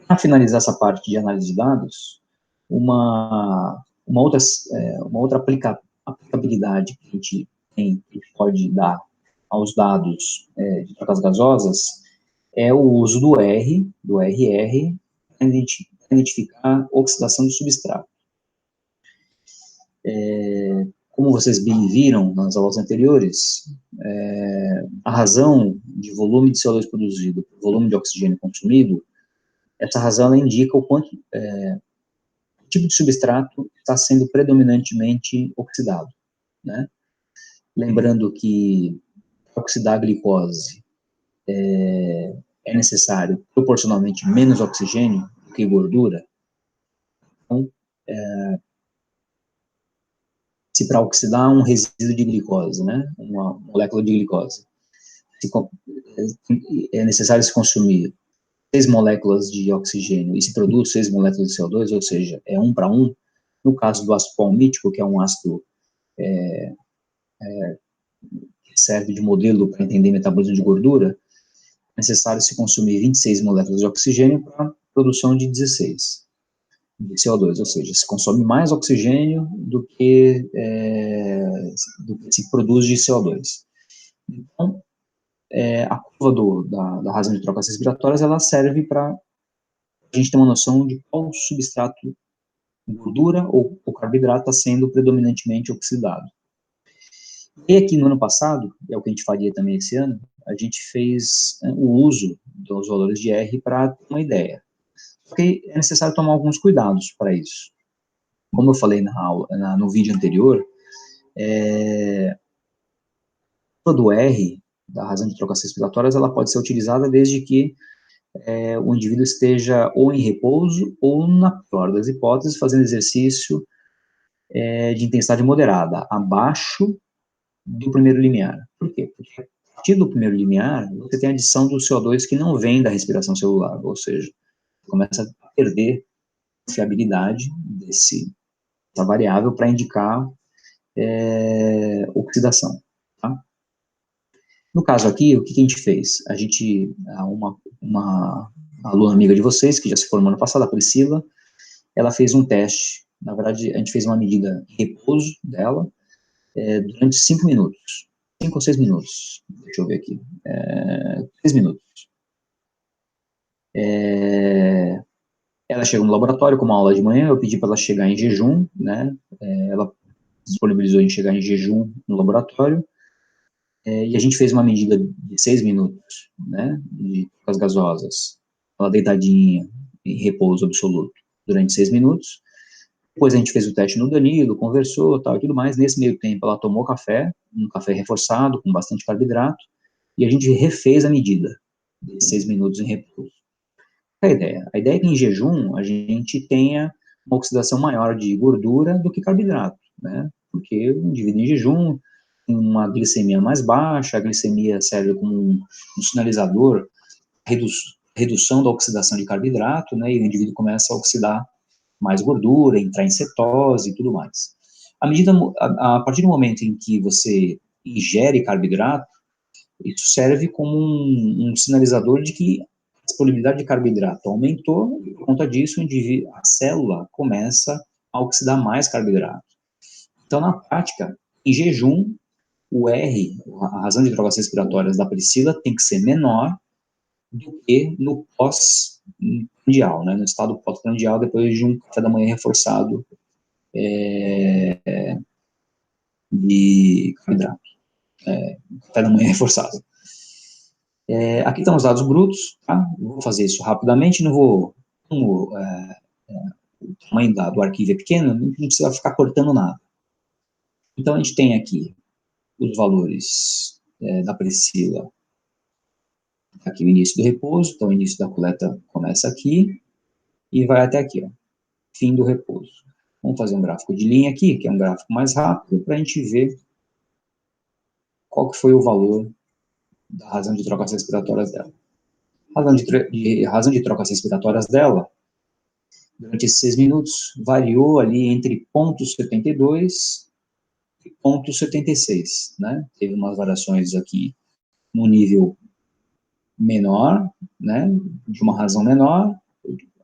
Para finalizar essa parte de análise de dados, uma outra aplicabilidade que a gente tem, que pode dar aos dados de trocas gasosas, é o uso do RR, para identificar oxidação do substrato. Como vocês bem viram nas aulas anteriores, a razão de volume de CO2 produzido, volume de oxigênio consumido, essa razão ela indica o quanto o tipo de substrato está sendo predominantemente oxidado, né? Lembrando que para oxidar a glicose é necessário proporcionalmente menos oxigênio do que gordura. Então, se para oxidar um resíduo de glicose, né, uma molécula de glicose, é necessário se consumir 6 moléculas de oxigênio e se produz 6 moléculas de CO2, ou seja, é 1 para 1. No caso do ácido palmítico, que é um ácido que serve de modelo para entender metabolismo de gordura, é necessário se consumir 26 moléculas de oxigênio para a produção de 16 de CO2, ou seja, se consome mais oxigênio do que se produz de CO2. Então, a curva da razão de trocas respiratórias, ela serve para a gente ter uma noção de qual substrato, gordura ou carboidrato, está sendo predominantemente oxidado. E aqui no ano passado, é o que a gente faria também esse ano, a gente fez o uso dos valores de R para ter uma ideia. Porque é necessário tomar alguns cuidados para isso. Como eu falei na aula, no vídeo anterior, do R, da razão de trocas respiratórias, ela pode ser utilizada desde que o indivíduo esteja ou em repouso ou, na pior das hipóteses, fazendo exercício de intensidade moderada, abaixo do primeiro limiar. Por quê? Porque a partir do primeiro limiar, você tem a adição do CO2 que não vem da respiração celular, ou seja, começa a perder a fiabilidade dessa variável para indicar oxidação. Tá? No caso aqui, o que a gente fez? A gente, uma aluna amiga de vocês, que já se formou ano passado, a Priscila, ela fez um teste. Na verdade, a gente fez uma medida de repouso dela durante 5 minutos. 5 ou 6 minutos. Deixa eu ver aqui. 3 minutos. Ela chegou no laboratório com uma aula de manhã, eu pedi para ela chegar em jejum, né? Ela disponibilizou em chegar em jejum no laboratório, e a gente fez uma medida de 6 minutos, né? De trocas gasosas. Ela deitadinha, em repouso absoluto, durante 6 minutos. Depois a gente fez o teste no Danilo, conversou, tal e tudo mais. Nesse meio tempo ela tomou café, um café reforçado, com bastante carboidrato, e a gente refez a medida de 6 minutos em repouso. Qual é a ideia? A ideia é que em jejum a gente tenha uma oxidação maior de gordura do que carboidrato, né? Porque o indivíduo em jejum tem uma glicemia mais baixa, a glicemia serve como um sinalizador, redução da oxidação de carboidrato, né? E o indivíduo começa a oxidar mais gordura, entrar em cetose e tudo mais. A partir do momento em que você ingere carboidrato, isso serve como um sinalizador de que a disponibilidade de carboidrato aumentou, e por conta disso a célula começa a oxidar mais carboidrato. Então, na prática, em jejum, o R, a razão de trocas respiratórias da Priscila, tem que ser menor do que no pós-prandial, né, no estado pós-prandial, depois de um café da manhã reforçado de carboidrato. Café da manhã reforçado. Aqui estão os dados brutos, tá? Vou fazer isso rapidamente, não vou, como o tamanho do arquivo é pequeno, não precisa ficar cortando nada. Então, a gente tem aqui os valores da Priscila, aqui o início do repouso, então o início da coleta começa aqui, e vai até aqui, ó, fim do repouso. Vamos fazer um gráfico de linha aqui, que é um gráfico mais rápido, para a gente ver qual que foi o valor da razão de trocas respiratórias dela. A razão de trocas respiratórias dela, durante esses 6 minutos, variou ali entre 0,72 e 0,76, né? Teve umas variações aqui no nível menor, né, de uma razão menor,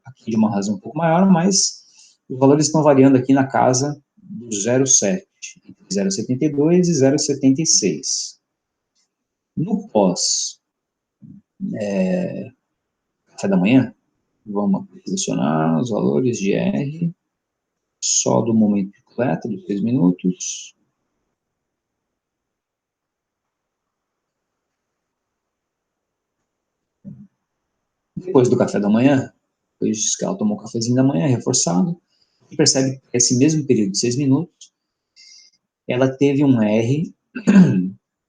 aqui de uma razão um pouco maior, mas os valores estão variando aqui na casa do 0,7, entre 0,72 e 0,76. No pós café da manhã, vamos selecionar os valores de R, só do momento de coleta, dos 3 minutos. Depois do café da manhã, depois que ela tomou o cafezinho da manhã, reforçado, e percebe que esse mesmo período de 6 minutos, ela teve um R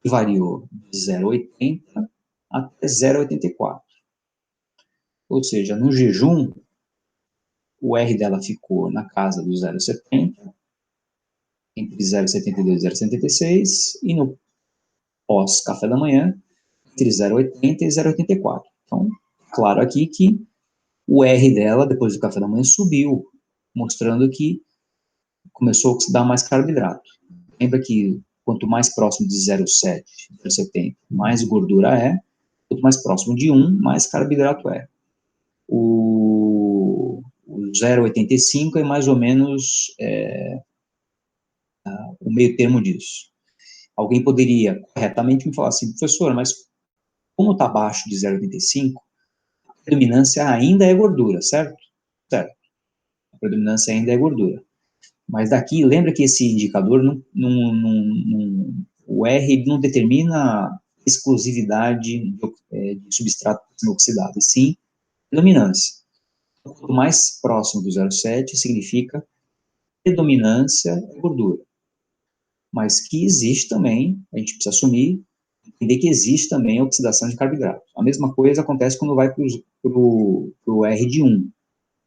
que variou de 0,80 até 0,84. Ou seja, no jejum, o R dela ficou na casa do 0,70, entre 0,72 e 0,76, e no pós-café da manhã, entre 0,80 e 0,84. Então, claro aqui que o R dela, depois do café da manhã, subiu, mostrando que começou a oxidar mais carboidrato. Lembra que quanto mais próximo de 0,7, 0,70, mais gordura é, quanto mais próximo de 1, mais carboidrato é. O 0,85 é mais ou menos o meio termo disso. Alguém poderia corretamente me falar assim, professor, mas como está abaixo de 0,85, a predominância ainda é gordura, certo? Certo. A predominância ainda é gordura. Mas daqui, lembra que esse indicador, o R não determina exclusividade de substrato oxidado, e sim predominância. Quanto mais próximo do 0,7 significa predominância é gordura. Mas que existe também, a gente precisa assumir, entender que existe também a oxidação de carboidrato. A mesma coisa acontece quando vai para o R de 1.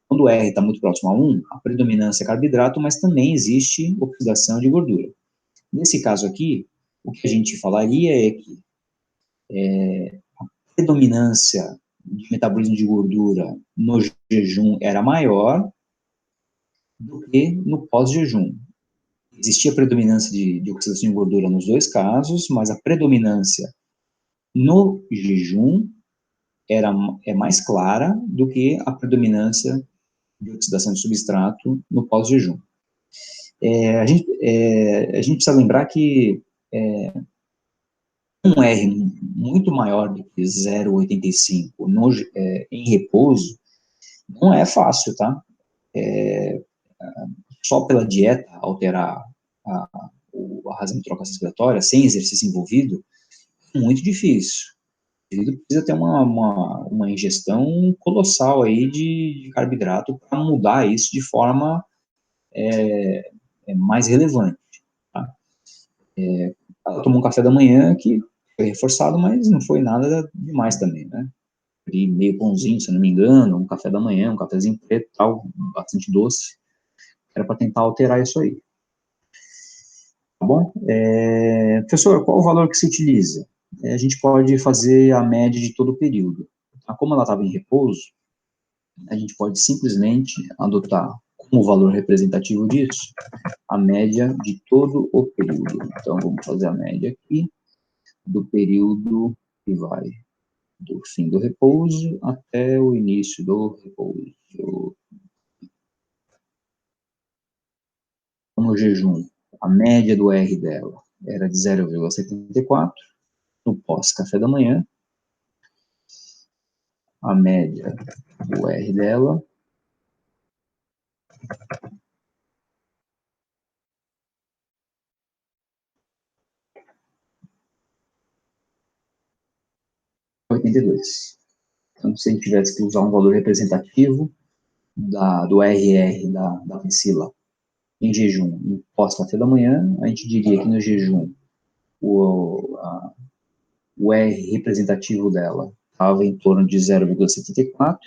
Quando o R está muito próximo a 1, a predominância é carboidrato, mas também existe oxidação de gordura. Nesse caso aqui, o que a gente falaria é que a predominância de metabolismo de gordura no jejum era maior do que no pós-jejum. Existia predominância de oxidação de gordura nos dois casos, mas a predominância no jejum é mais clara do que a predominância de oxidação de substrato no pós-jejum. A gente precisa lembrar que um R muito maior do que 0,85 em repouso não é fácil, tá? Só pela dieta alterar a razão de troca respiratória, sem exercício envolvido, é muito difícil. O indivíduo precisa ter uma ingestão colossal aí de carboidrato para mudar isso de forma mais relevante. Tá? Ela tomou um café da manhã que foi reforçado, mas não foi nada demais também, né? Ali meio pãozinho, se não me engano, um café da manhã, um cafezinho preto, tal, bastante doce. Era para tentar alterar isso aí. Tá bom? Professor, qual o valor que se utiliza? A gente pode fazer a média de todo o período. Tá? Como ela estava em repouso, a gente pode simplesmente adotar como valor representativo disso a média de todo o período. Então, vamos fazer a média aqui do período que vai do fim do repouso até o início do repouso. No jejum, a média do R dela era de 0,74, no pós-café da manhã, a média do R dela é 82. Então, se a gente tivesse que usar um valor representativo do RR da Priscila em jejum, no pós-café da manhã, a gente diria que no jejum o R representativo dela estava em torno de 0,74,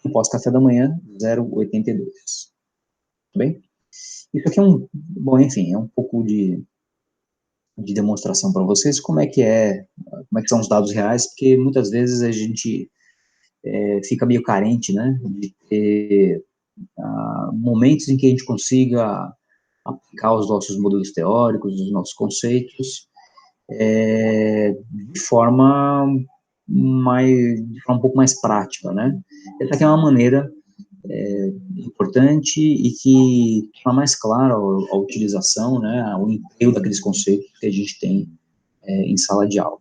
no pós-café da manhã, 0,82. Tudo bem? Isso aqui bom, enfim, é um pouco de demonstração para vocês como é que são os dados reais, porque muitas vezes a gente fica meio carente, né, de ter momentos em que a gente consiga aplicar os nossos modelos teóricos, os nossos conceitos, de forma de forma um pouco mais prática, né? Essa aqui é uma maneira importante e que torna mais clara a utilização, né, o emprego daqueles conceitos que a gente tem em sala de aula.